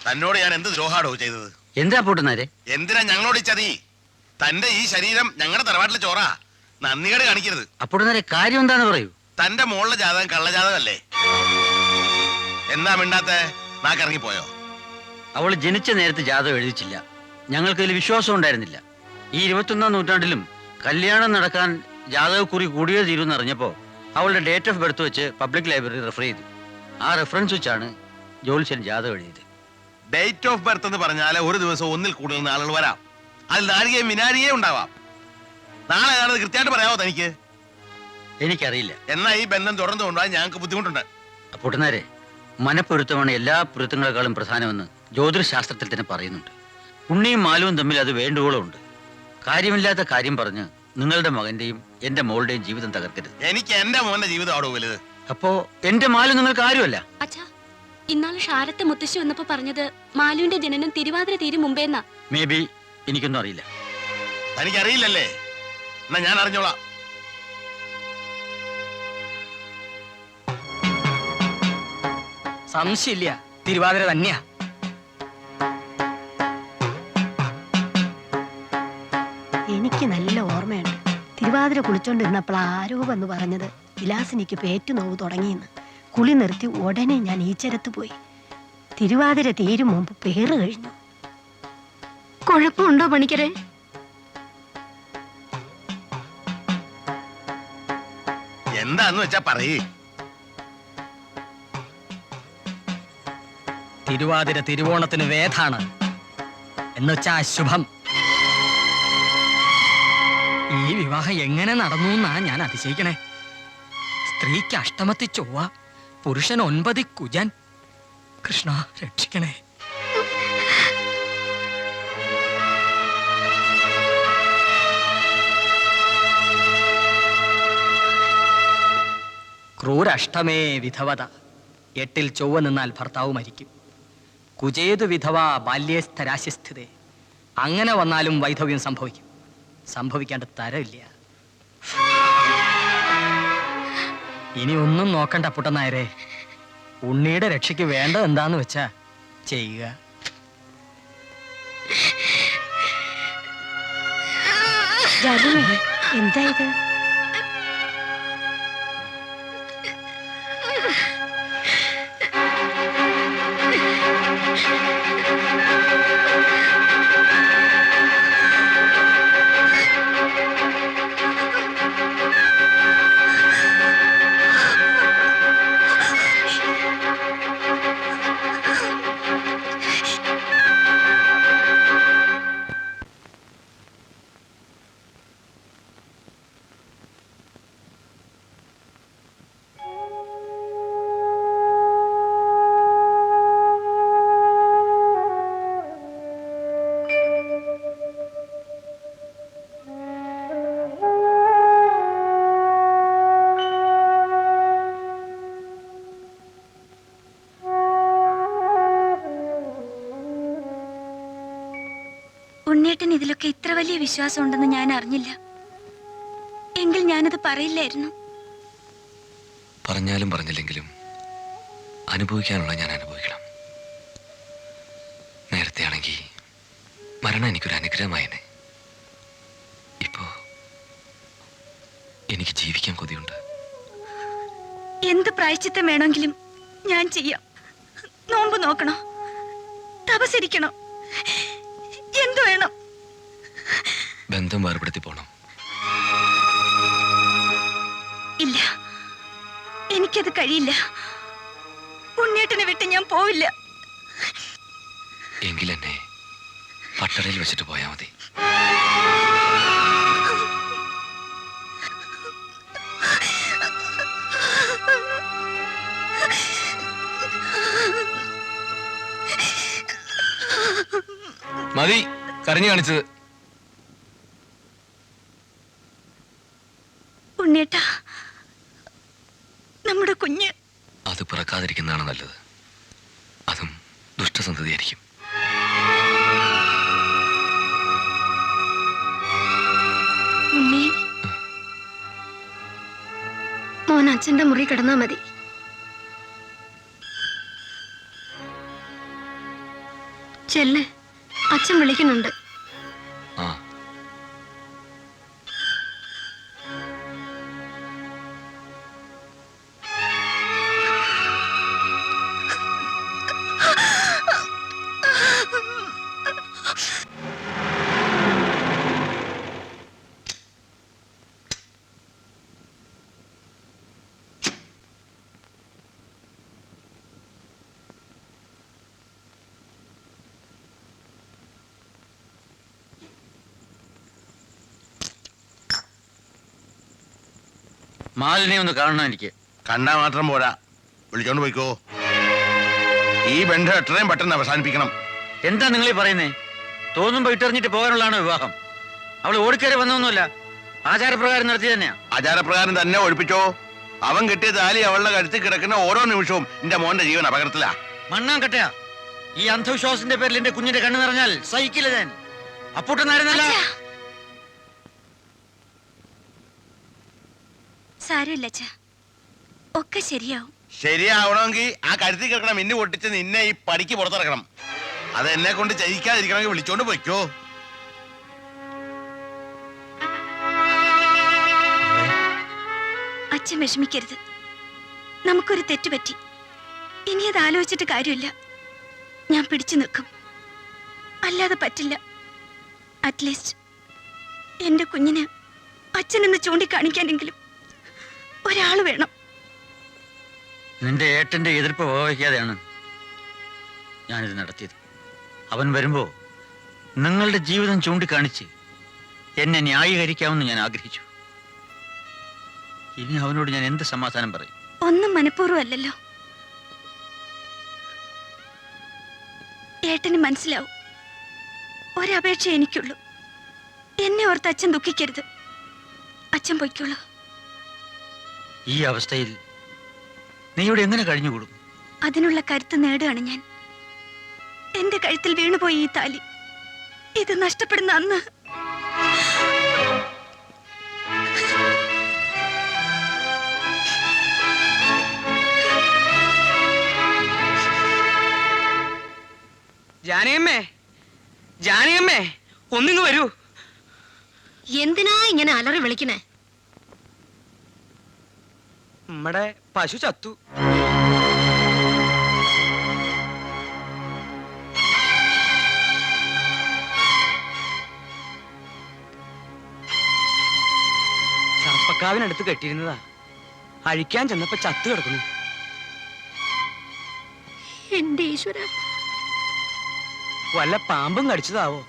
തന്നോട് ഞാൻ എന്ത് ദ്രോഹാടോ ചെയ്തത്? എന്താ പൊട്ടുന്നാരെ? എന്തിനാ ഞങ്ങളോട് ചതി? തന്റെ ഈ ശരീരം ഞങ്ങളുടെ തറവാട്ടിലെ ചോറാ. നന്ദികേട് കാണിക്കരുത്. അപ്പൊട്ടുന്നാരെ കാര്യം എന്താന്ന് പറയൂ. തന്റെ മോളുടെ ജാതകം കള്ളജാതകല്ലേ? എന്താ മിണ്ടാത്തെ? നാക്കിറങ്ങിപ്പോയോ? അവള് ജനിച്ച നേരത്തെ ജാതകം എഴുതിച്ചില്ല. ഞങ്ങൾക്ക് ഇതിൽ വിശ്വാസം ഉണ്ടായിരുന്നില്ല. ഈ 21ാം നൂറ്റാണ്ടിലും കല്യാണം നടക്കാൻ ജാതകക്കുറി കൂടിയേ തീരുമെന്ന് അറിഞ്ഞപ്പോ അവളുടെ ഡേറ്റ് ഓഫ് ബർത്ത് വെച്ച് പബ്ലിക് ലൈബ്രറി റെഫർ ചെയ്തു. ആ റെഫറൻസ് വെച്ചാണ് ജോത്സ്യൻ ജാതകം എഴുതിയത്. ഡേറ്റ് ഓഫ് ബർത്ത് എന്ന് പറഞ്ഞാൽ ഒരു ദിവസം ഒന്നിൽ കൂടുതൽ ആളുകൾ വരാം. അതിൽ നാഴികയും വിനാഴികയും ഉണ്ടാവാം. നാളെ ഞാനത് കൃത്യമായിട്ട് പറയാമോ തനിക്ക്? എനിക്കറിയില്ല. എന്നാ ഈ ബന്ധം തുടർന്നു കൊണ്ടുപോകാൻ ഞങ്ങൾക്ക് ബുദ്ധിമുട്ടുണ്ട്. പൊട്ടുന്നാരെ, മനപ്പൊരുത്തമാണ് എല്ലാ പൊരുത്തങ്ങളെക്കാളും പ്രധാനമെന്ന് ജ്യോതിശാസ്ത്രത്തിൽ തന്നെ പറയുന്നുണ്ട്. ഉണ്ണിയും മാലുവും തമ്മിൽ അത് വേണ്ടുവോളം ഉണ്ട്. കാര്യമില്ലാത്ത കാര്യം പറഞ്ഞ് നിങ്ങളുടെ മകന്റെയും എന്റെ മോളുടെയും ജീവിതം തകർക്കരുത്. എനിക്ക് എന്റെ മോന്റെ ജീവിതം അവിടെ വലുത്. അപ്പോ എന്റെ മാലു നിങ്ങൾക്ക് ആരുമല്ല. അച്ഛാ, ഇന്നാള് ഷാരത്തെ മുത്തശ്ശി വന്നപ്പോ പറഞ്ഞത് മാലുവിന്റെ ജനനം തിരുവാതിര തീരും മുമ്പേന്നാ. മേ ബി, എനിക്കൊന്നും അറിയില്ല. തനിക്കറിയില്ലല്ലേ? എന്നാ ഞാൻ അറിഞ്ഞോളാം. സംശയമില്ല, തിരുവാതിര തന്നെയാ. എനിക്ക് നല്ല ഓർമ്മയുണ്ട്. തിരുവാതിര കുളിച്ചോണ്ടിരുന്നപ്പോൾ ആരോ വന്ന് പറഞ്ഞത് വിലാസിനിക്ക് പേറ്റുനോവ് തുടങ്ങിയെന്ന്. കുളി നിർത്തി ഉടനെ ഞാൻ ഈച്ചരത്ത് പോയി. തിരുവാതിര തീരും മുമ്പ് പേറ് കഴിഞ്ഞു. കുഴപ്പമുണ്ടോ പണിക്കരെ? എന്താന്ന് വെച്ചാ പറയേ. തിരുവാതിര തിരുവോണത്തിന് വേദാണ് എന്നുവെച്ചാ അശുഭം. ഈ വിവാഹം എങ്ങനെ നടന്നു എന്നാ ഞാൻ അതിശയിക്കണേ. സ്ത്രീക്ക് അഷ്ടമത്തി ചൊവ്വ, പുരുഷൻ 9 കുജൻ. കൃഷ്ണ രക്ഷിക്കണേ. ക്രൂരഷ്ടമേ വിധവത. 8-ൽ ചൊവ്വ നിന്നാൽ ഭർത്താവ് മരിക്കും. കുചേതു വിധവ ബാല്യേസ്ഥരാശിസ്ഥിതേ. അങ്ങനെ വന്നാലും വൈധവ്യം സംഭവിക്കും. സംഭവിക്കാണ്ട് തരമില്ല. ഇനി ഒന്നും നോക്കണ്ട പുട്ടനായരെ. ഉണ്ണിയുടെ രക്ഷയ്ക്ക് വേണ്ടത് എന്താന്ന് വെച്ചാ ചെയ്യുക. എന്താ ഇത്? ഉണ്ണേട്ടൻ ഇതിലൊക്കെ ഇത്ര വലിയ വിശ്വാസം ഉണ്ടെന്ന് ഞാൻ അറിഞ്ഞില്ല. എങ്കിൽ ഞാനത് പറയില്ലായിരുന്നു. പറഞ്ഞാലും പറഞ്ഞില്ലെങ്കിലും അനുഭവിക്കാനുള്ള ഞാൻ അനുഭവിക്കണം. നേരത്തെ ആണെങ്കിൽ മരണം എനിക്കൊരു അനുഗ്രഹമായേനെ. ഇപ്പോ എനിക്ക് ജീവിക്കാൻ കൊതിയുണ്ട്. എന്ത് പ്രായശ്ചിത്തം വേണമെങ്കിലും ഞാൻ ചെയ്യാം. നോമ്പ് നോക്കണോ? തപസ്സിരിക്കണോ? എന്തു വേണം? ബന്ധം വേർപെടുത്തി പോണം. ഇല്ല, എനിക്കത് കഴിയില്ല. ഉണ്ണേട്ടനെ വിട്ട് ഞാൻ പോവില്ല. എങ്കിലെന്നെ പട്ടറയിൽ വെച്ചിട്ട് പോയാ മതി. മതി കരഞ്ഞു കാണിച്ചത്. ഉണ്ണേട്ടാ, നമ്മുടെ കുഞ്ഞ് അത് പിറക്കാതിരിക്കുന്നതാണ് നല്ലത്. അതും ദുഷ്ടസന്തതിയായിരിക്കും. ഉണ്ണി, മോൻ അച്ഛന്റെ മുറി കിടന്നാ മതി. ചെല്ല്, അച്ഛൻ വിളിക്കുന്നുണ്ട്. ആ മാലിനെ ഒന്ന് കാണണം എനിക്ക്. കണ്ടാ മാത്രം പോരാ, വിളിച്ചോണ്ട് പോയിക്കോ. ഈ ബന്ധം എത്രയും പെട്ടെന്ന് അവസാനിപ്പിക്കണം. എന്താ നിങ്ങൾ ഈ പറയുന്നേ? തോന്നുമ്പോ ഇട്ടെറിഞ്ഞിട്ട് പോകാനുള്ളതാണോ വിവാഹം? അവൾ ഓടിക്കയറി വന്നൊന്നുമല്ല, ആചാരപ്രകാരം നടത്തി തന്നെയാ. ആചാരപ്രകാരം തന്നെ ഒഴിപ്പിച്ചോ. അവൻ കെട്ടിയ താലി അവളുടെ കഴുത്തിൽ കിടക്കുന്ന ഓരോ നിമിഷവും എന്റെ മോന്റെ ജീവൻ അപകടത്തിലാ. മണ്ണാൻ കട്ടയാ. ഈ അന്ധവിശ്വാസത്തിന്റെ പേരിൽ എന്റെ കുഞ്ഞിന്റെ കണ്ണു നിറഞ്ഞാൽ സഹിക്കില്ല ഞാൻ. അപ്പൂട്ടനായിരുന്നല്ല. സാരമില്ല അച്ഛാ, ഒക്കെ ശരിയാവും. ശരിയാവണമെങ്കിൽ ആ കഴുത്തിൽ കിടക്കണ മിന്നു പൊട്ടിച്ച് നിന്നെ ഈ പടിക്ക് പുറത്തിറക്കണം. അത് എന്നെ കൊണ്ട് ചെയ്യിക്കാതിരിക്കണമെങ്കിൽ വിളിച്ചോണ്ട് പോയിക്കോ. അച്ഛൻ വിഷമിക്കരുത്. നമുക്കൊരു തെറ്റ് പറ്റി. ഇനി അത് ആലോചിച്ചിട്ട് കാര്യമില്ല. ഞാൻ പിടിച്ചു നിൽക്കും, അല്ലാതെ പറ്റില്ല. അറ്റ്ലീസ്റ്റ് എന്റെ കുഞ്ഞിന് അച്ഛനെന്ന് ചൂണ്ടിക്കാണിക്കാനെങ്കിലും ഒരാൾ വേണം. നിന്റെ ഏട്ടന്റെ എതിർപ്പ് വകവയ്ക്കാതെയാണ് ഞാനിത് നടത്തിയത്. അവൻ വരുമ്പോ നിങ്ങളുടെ ജീവിതം ചൂണ്ടിക്കാണിച്ച് എന്നെ ന്യായീകരിക്കാമെന്ന് ഞാൻ ആഗ്രഹിച്ചു. ഇനി അവനോട് ഞാൻ എന്ത് സമാധാനം പറയും? ഒന്നും മനഃപൂർവ്വം അല്ലല്ലോ. ഏട്ടന് മനസ്സിലാവും. ഒരപേക്ഷ എനിക്കുള്ളൂ. എന്നെ ഓർത്ത് അച്ഛൻ ദുഃഖിക്കരുത്. അച്ഛൻ പൊയ്ക്കോളൂ. ഈ അവസ്ഥയിൽ നീ ഇവിടെ എങ്ങനെ കഴിഞ്ഞുകൂടും? അതിനുള്ള കരുത്ത് നേടുകയാണ് ഞാൻ. എന്റെ കഴുത്തിൽ വീണുപോയി ഈ താലി. ഇത് നഷ്ടപ്പെടുന്ന അന്ന് ജാനയമ്മേ, ജാനയമ്മേ, ഒന്നിങ്ങ് വരൂ. എന്തിനാ ഇങ്ങനെ അലറി വിളിക്കണേ? നമ്മടെ പശു ചത്തു. സർപ്പക്കാവിനടുത്ത് കെട്ടിയിരുന്നതാ. അഴിക്കാൻ ചെന്നപ്പോ ചത്തു കിടക്കുന്നു. എന്റെ ഈശ്വര, വല്ല പാമ്പും കടിച്ചതാവോ?